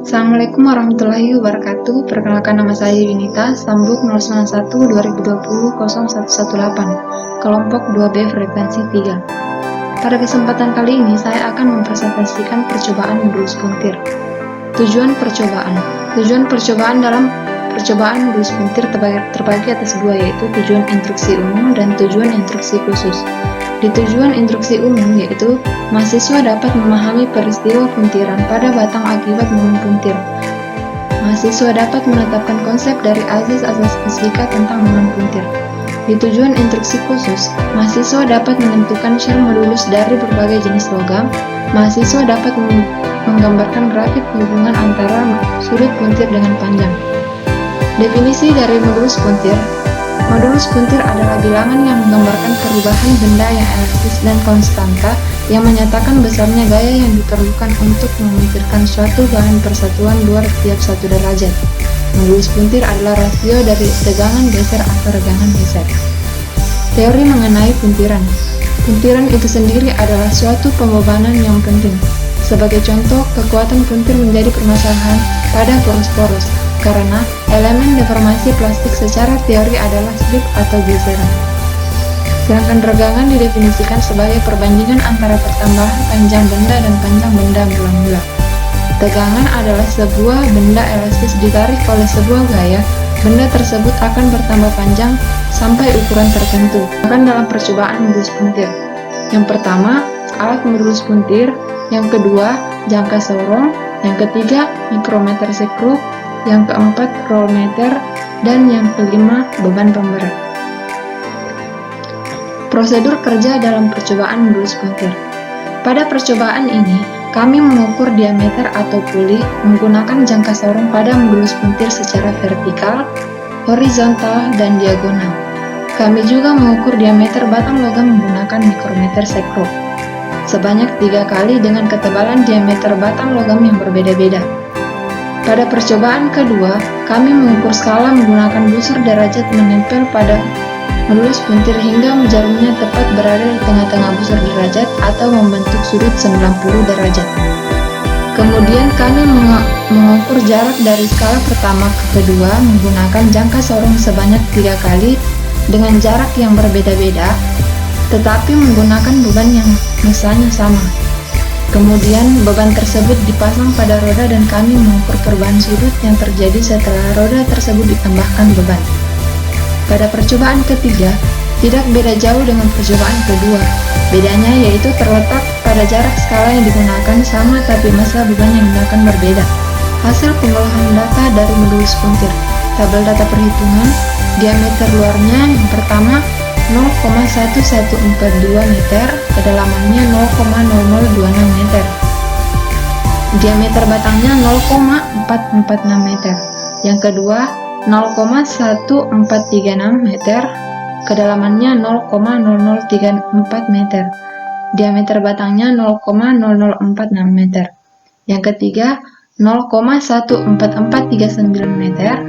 Assalamualaikum warahmatullahi wabarakatuh. Perkenalkan, nama saya Yunita, Stambuk 091 2020 0118, kelompok 2B frekuensi 3. Pada kesempatan kali ini, saya akan mempresentasikan percobaan modulus puntir. Tujuan percobaan dalam percobaan modulus puntir terbagi atas dua, yaitu tujuan instruksi umum dan tujuan instruksi khusus. Di tujuan instruksi umum, yaitu mahasiswa dapat memahami peristiwa puntiran pada batang akibat momen puntir. Mahasiswa dapat menetapkan konsep dari azas-azas fisika tentang momen puntir. Di tujuan instruksi khusus, mahasiswa dapat menentukan share modulus dari berbagai jenis logam. Mahasiswa dapat menggambarkan grafik hubungan antara sudut puntir dengan panjang. Definisi dari modulus puntir. Modulus puntir adalah bilangan yang menggambarkan perubahan benda yang elastis dan konstanta yang menyatakan besarnya gaya yang diperlukan untuk memuntirkan suatu bahan persatuan luar tiap 1 derajat. Modulus puntir adalah rasio dari tegangan geser atau regangan geser. Teori mengenai puntiran. Puntiran itu sendiri adalah suatu pembebanan yang penting. Sebagai contoh, kekuatan puntir menjadi permasalahan pada poros-poros, karena elemen deformasi plastik secara teori adalah slip atau geseran. Sedangkan regangan didefinisikan sebagai perbandingan antara pertambahan panjang benda dan panjang benda mula-mula. Tegangan adalah sebuah benda elastis ditarik oleh sebuah gaya, benda tersebut akan bertambah panjang sampai ukuran tertentu. Bahkan dalam percobaan modulus puntir. Yang pertama, alat modulus puntir. Yang kedua, jangka sorong. Yang ketiga, mikrometer sekrup. Yang keempat, roll meter. Dan yang kelima, beban pemberat. Prosedur kerja dalam percobaan modulus puntir. Pada percobaan ini, kami mengukur diameter atau puli menggunakan jangka sorong pada modulus puntir secara vertikal, horizontal, dan diagonal. Kami juga mengukur diameter batang logam menggunakan mikrometer sekrup sebanyak 3 kali dengan ketebalan diameter batang logam yang berbeda-beda. Pada percobaan kedua, kami mengukur skala menggunakan busur derajat menempel pada modulus puntir hingga jarumnya tepat berada di tengah-tengah busur derajat atau membentuk sudut 90 derajat. Kemudian kami mengukur jarak dari skala pertama ke kedua menggunakan jangka sorong sebanyak 3 kali dengan jarak yang berbeda-beda, tetapi menggunakan beban yang misalnya sama. Kemudian beban tersebut dipasang pada roda dan kami mengukur perubahan sudut yang terjadi setelah roda tersebut ditambahkan beban. Pada percobaan ketiga, tidak beda jauh dengan percobaan kedua. Bedanya yaitu terletak pada jarak skala yang digunakan sama tapi massa beban yang digunakan berbeda. Hasil pengolahan data dari modulus puntir. Tabel data perhitungan. Diameter luarnya yang pertama 0,1142 meter, kedalamannya 0,0026 meter. Diameter batangnya 0,446 meter. Yang kedua 0,1436 meter, kedalamannya 0,0034 meter. Diameter batangnya 0,0046 meter. Yang ketiga 0,14439 meter,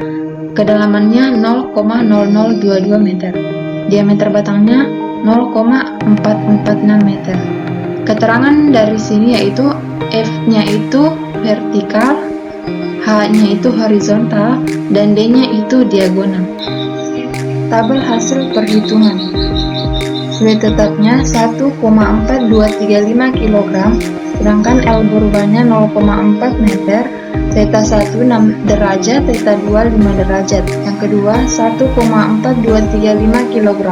kedalamannya 0,0022 meter. Diameter batangnya 0,446 meter. Keterangan dari sini yaitu F-nya itu vertikal, H-nya itu horizontal, dan D-nya itu diagonal. Tabel hasil perhitungan. Sulit tetapnya 1,4235 kg, sedangkan L berubahnya 0,4 meter, theta 1 6 derajat, theta 2 5 derajat. Yang kedua 1,4235 kg,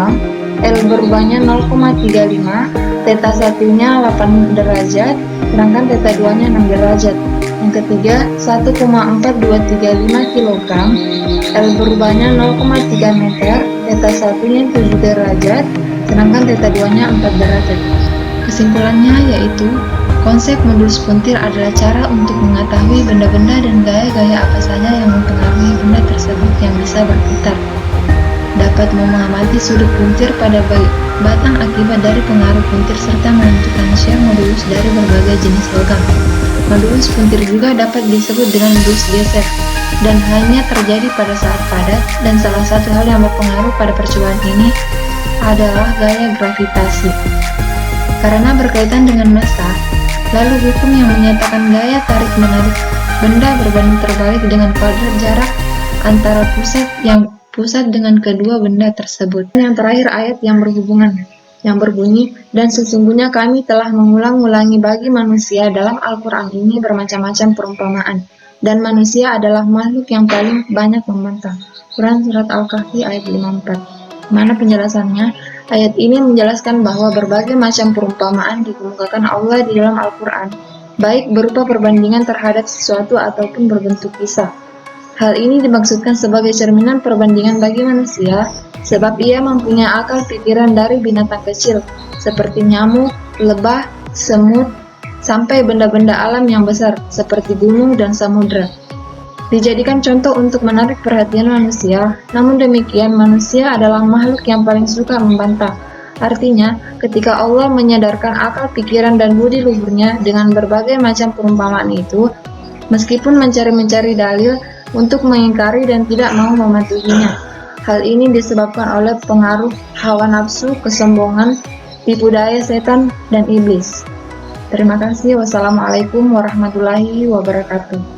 L berubahnya 0,35, theta 1-nya 8 derajat, sedangkan theta 2-nya 6 derajat. Yang ketiga 1,4235 kg, L berubahnya 0,3 meter, theta 1-nya 7 derajat, sedangkan theta 2-nya 4 derajat. Kesimpulannya yaitu konsep modulus puntir adalah cara untuk mengetahui benda-benda dan gaya-gaya apa saja yang mempengaruhi benda tersebut yang bisa berputar. Dapat mengamati sudut puntir pada batang akibat dari pengaruh puntir serta menentukan shear modulus dari berbagai jenis logam. Modulus puntir juga dapat disebut dengan modulus geser dan hanya terjadi pada saat padat, dan salah satu hal yang berpengaruh pada percobaan ini adalah gaya gravitasi. Karena berkaitan dengan massa, lalu hukum yang menyatakan gaya tarik-menarik benda berbanding terbalik dengan kuadrat jarak antara pusat dengan kedua benda tersebut. Dan yang terakhir ayat yang berhubungan, yang berbunyi, dan sesungguhnya kami telah mengulang-ulangi bagi manusia dalam Al-Quran ini bermacam-macam perumpamaan, dan manusia adalah makhluk yang paling banyak membantah. Quran Surat Al-Kahfi ayat 54. Mana penjelasannya? Ayat ini menjelaskan bahwa berbagai macam perumpamaan dikemukakan Allah di dalam Al-Quran, baik berupa perbandingan terhadap sesuatu ataupun berbentuk kisah. Hal ini dimaksudkan sebagai cerminan perbandingan bagi manusia, sebab ia mempunyai akal pikiran dari binatang kecil, seperti nyamuk, lebah, semut, sampai benda-benda alam yang besar, seperti gunung dan samudra. Dijadikan contoh untuk menarik perhatian manusia, namun demikian manusia adalah makhluk yang paling suka membantah. Artinya, ketika Allah menyadarkan akal pikiran dan budi luhurnya dengan berbagai macam perumpamaan itu, meskipun mencari-mencari dalil untuk mengingkari dan tidak mau mematuhinya. Hal ini disebabkan oleh pengaruh hawa nafsu, kesombongan, tipu daya setan, dan iblis. Terima kasih. Wassalamualaikum warahmatullahi wabarakatuh.